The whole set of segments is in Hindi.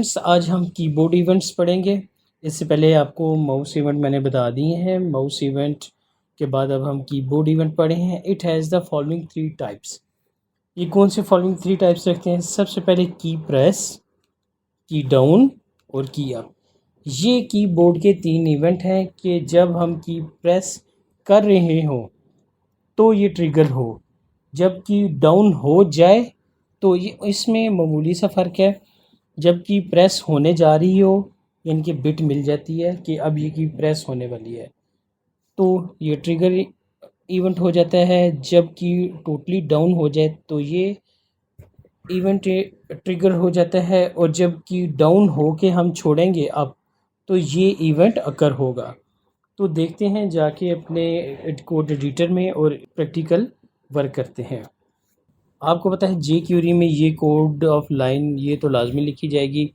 स्टूडेंट्स, आज हम कीबोर्ड इवेंट्स पढ़ेंगे। इससे पहले आपको माउस इवेंट मैंने बता दिए हैं। माउस इवेंट के बाद अब हम कीबोर्ड इवेंट पढ़े हैं। It has the following 3 types. ये कौन से फॉलोइंग 3 टाइप्स रखते हैं? सबसे पहले की प्रेस, की डाउन और की अप। ये कीबोर्ड के 3 इवेंट हैं कि जब हम की प्रेस कर रहे हों तो ये ट्रिगर हो, जबकि डाउन हो जाए तो ये इसमें मामूली सा फ़र्क है। जबकि प्रेस होने जा रही हो यानी कि बिट मिल जाती है कि अब ये की प्रेस होने वाली है, तो ये ट्रिगर इवेंट हो जाता है। जबकि टोटली डाउन हो जाए तो ये इवेंट ट्रिगर हो जाता है, और जबकि डाउन हो के हम छोड़ेंगे अब तो ये इवेंट अकर होगा। तो देखते हैं जाके अपने कोड एडिटर में और प्रैक्टिकल वर्क करते हैं। आपको पता है जे क्यूरी में ये कोड ऑफ लाइन ये तो लाजमी लिखी जाएगी।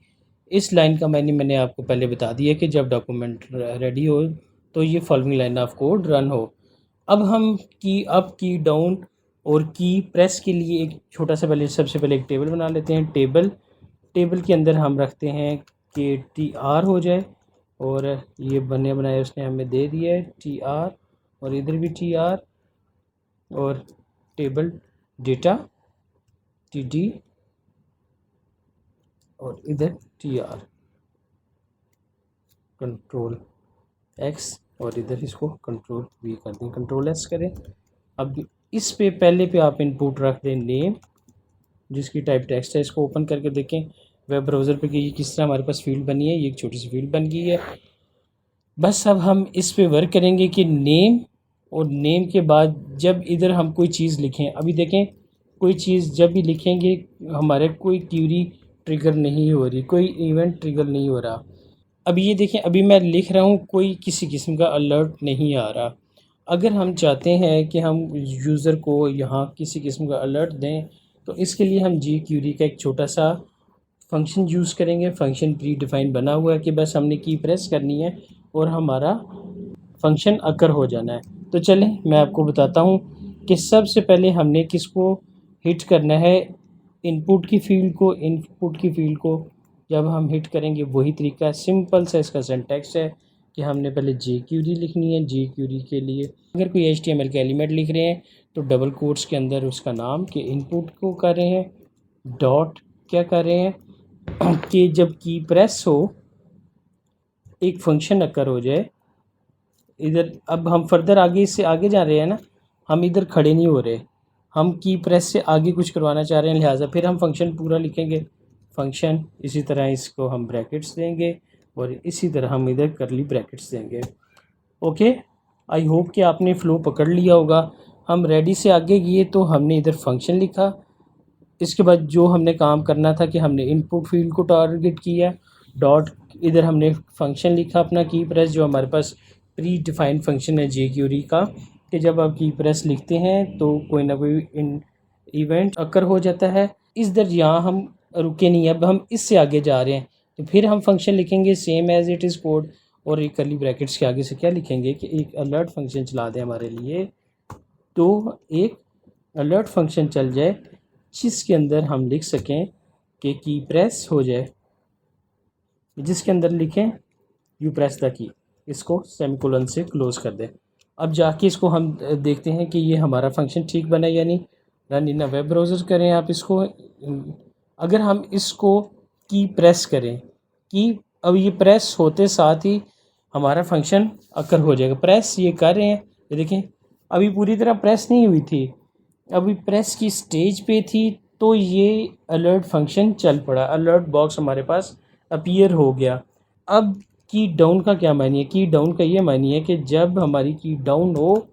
इस लाइन का मैंने आपको पहले बता दिया कि जब डॉक्यूमेंट रेडी हो तो ये following line of code run हो। अब हम की अप, की डाउन और की प्रेस के लिए एक छोटा सा सबसे पहले एक टेबल बना लेते हैं। टेबल के अंदर हम रखते हैं कि TR हो जाए, और ये बने बनाए उसने हमें दे दिया है TR, और इधर भी TR, और टेबल डेटा TD, और इधर TR, कंट्रोल X, और इधर इसको कंट्रोल V कर दें, कंट्रोल S करें। अब इस पे पहले पे आप इनपुट रख दें नेम, जिसकी टाइप टेक्स्ट है। इसको ओपन करके देखें वेब ब्राउज़र पे कि ये किस तरह हमारे पास फील्ड बनी है। ये एक छोटी सी फील्ड बन गई है। बस अब हम इस पे वर्क करेंगे कि नेम, और नेम के बाद जब इधर हम कोई चीज़ लिखें, अभी देखें कोई चीज़ जब भी लिखेंगे हमारे कोई क्यूरी ट्रिगर नहीं हो रही, कोई इवेंट ट्रिगर नहीं हो रहा। अभी ये देखें, अभी मैं लिख रहा हूँ, कोई किसी किस्म का अलर्ट नहीं आ रहा। अगर हम चाहते हैं कि हम यूज़र को यहाँ किसी किस्म का अलर्ट दें तो इसके लिए हम जी क्यूरी का एक छोटा सा फंक्शन यूज़ करेंगे। फंक्शन प्री डिफ़ाइन बना हुआ है कि बस हमने की प्रेस करनी है और हमारा फंक्शन अकर हो जाना है। तो चलें मैं आपको बताता हूँ कि सबसे पहले हमने किसको हिट करना है, इनपुट की फ़ील्ड को जब हम हिट करेंगे वही तरीका, सिंपल सा इसका सिंटैक्स है कि हमने पहले जे क्यूरी लिखनी है। जे क्यूरी के लिए अगर कोई HTML के एलिमेंट लिख रहे हैं तो डबल कोट्स के अंदर उसका नाम के इनपुट को कर रहे हैं, डॉट क्या कर रहे हैं कि जब की प्रेस हो एक फंक्शन अकर हो जाए। इधर अब हम फर्दर आगे इससे आगे जा रहे हैं ना, हम इधर खड़े नहीं हो रहे, हम की प्रेस से आगे कुछ करवाना चाह रहे हैं, लिहाजा फिर हम फंक्शन पूरा लिखेंगे। फंक्शन इसी तरह इसको हम ब्रैकेट्स देंगे, और इसी तरह हम इधर करली ब्रैकेट्स देंगे। ओके, आई होप कि आपने फ़्लो पकड़ लिया होगा। हम रेडी से आगे गए तो हमने इधर फंक्शन लिखा। इसके बाद जो हमने काम करना था कि हमने इनपुट फील्ड को टारगेट किया, डॉट इधर हमने फंक्शन लिखा अपना की प्रेस, जो हमारे पास प्री डिफाइंड फंक्शन है जे क्यूरी का, कि जब आप की प्रेस लिखते हैं तो कोई ना कोई इन इवेंट अकर हो जाता है। इस दर यहाँ हम रुके नहीं, अब हम इससे आगे जा रहे हैं तो फिर हम फंक्शन लिखेंगे same as it is code, और एक कर्ली ब्रैकेट्स के आगे से क्या लिखेंगे कि एक अलर्ट फंक्शन चला दें हमारे लिए। तो एक अलर्ट फंक्शन चल जाए जिसके अंदर हम लिख सकें कि की प्रेस हो जाए, जिसके अंदर लिखें यू प्रेस द की, इसको सेमीकोलन से क्लोज़ कर दें। अब जाके इसको हम देखते हैं कि ये हमारा फंक्शन ठीक बना है या नहीं। रन इन वेब ब्राउज़र करें आप इसको। अगर हम इसको की प्रेस करें, की अब ये प्रेस होते साथ ही हमारा फंक्शन अकर हो जाएगा। प्रेस ये कर रहे हैं, ये देखें अभी पूरी तरह प्रेस नहीं हुई थी, अभी प्रेस की स्टेज पे थी, तो ये अलर्ट फंक्शन चल पड़ा, अलर्ट बॉक्स हमारे पास अपीयर हो गया। अब की डाउन का क्या मानी है? की डाउन का ये मानी है कि जब हमारी की डाउन हो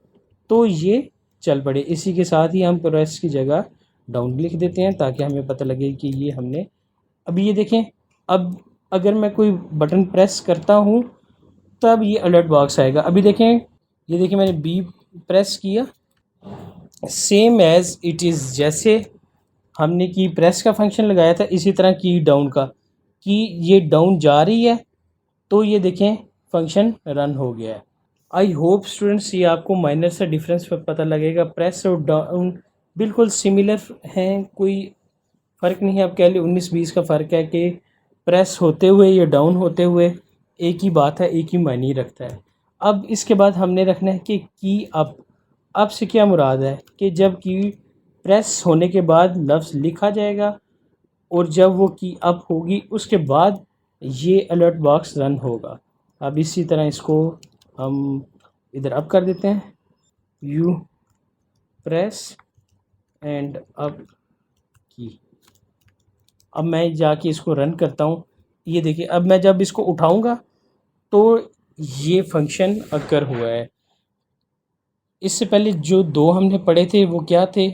तो ये चल पड़े। इसी के साथ ही हम प्रेस की जगह डाउन लिख देते हैं ताकि हमें पता लगे कि ये हमने, अभी ये देखें, अब अगर मैं कोई बटन प्रेस करता हूँ तब ये अलर्ट बॉक्स आएगा। अभी देखें, ये देखें मैंने बी प्रेस किया, सेम एज़ इट इज़, जैसे हमने की प्रेस का फंक्शन लगाया था इसी तरह की डाउन का, कि ये डाउन जा रही है तो ये देखें फंक्शन रन हो गया है। आई होप स्टूडेंट्स ये आपको माइनर सा डिफरेंस पता लगेगा। प्रेस और डाउन बिल्कुल सिमिलर हैं, कोई फ़र्क नहीं है। आप कह लें 19-20 का फ़र्क है कि प्रेस होते हुए या डाउन होते हुए एक ही बात है, एक ही मायने रखता है। अब इसके बाद हमने रखना है कि की अप से क्या मुराद है कि जब की प्रेस होने के बाद लफ्ज़ लिखा जाएगा और जब वो की अप होगी उसके बाद ये अलर्ट बॉक्स रन होगा। अब इसी तरह इसको हम इधर अप कर देते हैं, यू प्रेस एंड अप की। अब मैं जाके इसको रन करता हूँ, ये देखिए अब मैं जब इसको उठाऊँगा तो ये फंक्शन अकर हुआ है। इससे पहले जो दो हमने पढ़े थे वो क्या थे,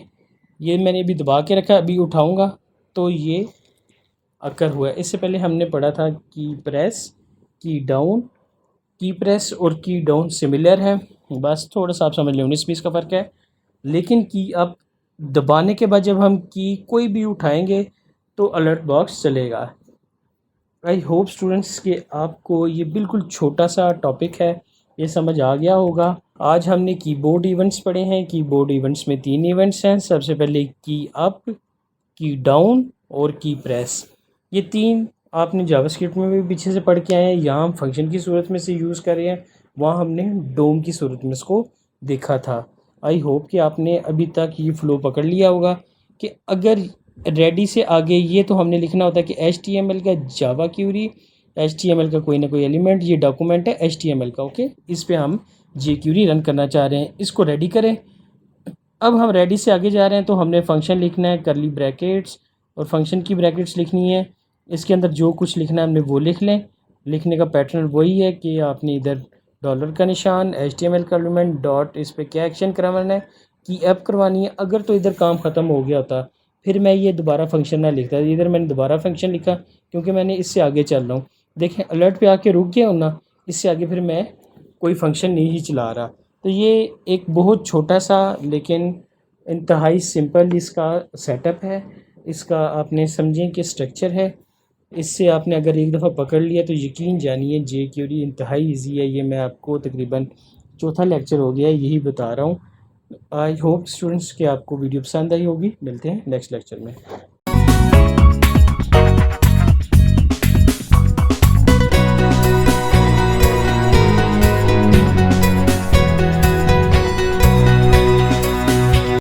ये मैंने अभी दबा के रखा, अभी उठाऊँगा तो ये अकर हुआ है। इससे पहले हमने पढ़ा था की प्रेस, की डाउन, की प्रेस और की डाउन सिमिलर है, बस थोड़ा सा आप समझ लें 19-20 का फ़र्क है। लेकिन की अप दबाने के बाद जब हम की कोई भी उठाएंगे तो अलर्ट बॉक्स चलेगा। आई होप स्टूडेंट्स कि आपको ये बिल्कुल छोटा सा टॉपिक है, ये समझ आ गया होगा। आज हमने कीबोर्ड इवेंट्स पढ़े हैं। कीबोर्ड इवेंट्स में 3 इवेंट्स हैं। सबसे पहले की अप, की डाउन और की प्रेस। ये 3 आपने जावास्क्रिप्ट में भी पीछे से पढ़ के आए हैं। यहाँ हम फंक्शन की सूरत में से यूज़ कर रहे हैं, वहाँ हमने डोम की सूरत में इसको देखा था। आई होप कि आपने अभी तक ये फ़्लो पकड़ लिया होगा कि अगर रेडी से आगे ये तो हमने लिखना होता है कि HTML का जावा क्यूरी, HTML का कोई ना कोई एलिमेंट, ये डॉक्यूमेंट है HTML का, ओके। इस पे हम जे क्यूरी रन करना चाह रहे हैं, इसको रेडी करें। अब हम रेडी से आगे जा रहे हैं तो हमने फंक्शन लिखना है, करली ब्रैकेट्स और फंक्शन की ब्रैकेट्स लिखनी है। इसके अंदर जो कुछ लिखना है हमने वो लिख लें। लिखने का पैटर्न वही है कि आपने इधर डॉलर का निशान, HTML का एलिमेंट, डॉट, इस पर क्या एक्शन करवाना है, की ऐप करवानी है। अगर तो इधर काम ख़त्म हो गया होता फिर मैं ये दोबारा फंक्शन ना लिखता, इधर मैंने दोबारा फंक्शन लिखा क्योंकि मैंने इससे आगे चल रहा हूँ। देखें अलर्ट पे आके रुक गया हूँ ना, इससे आगे फिर मैं कोई फंक्शन नहीं ही चला रहा। तो ये एक बहुत छोटा सा लेकिन इंतहाई सिंपल इसका सेटअप है, इसका आपने समझें कि स्ट्रक्चर है। इससे आपने अगर एक दफ़ा पकड़ लिया तो यकीन जानिए जे क्यूरी इंतहाई इजी है। ये मैं आपको तकरीबन चौथा लेक्चर हो गया है यही बता रहा हूँ। आई होप स्टूडेंट्स कि आपको वीडियो पसंद आई होगी। मिलते हैं नेक्स्ट लेक्चर में।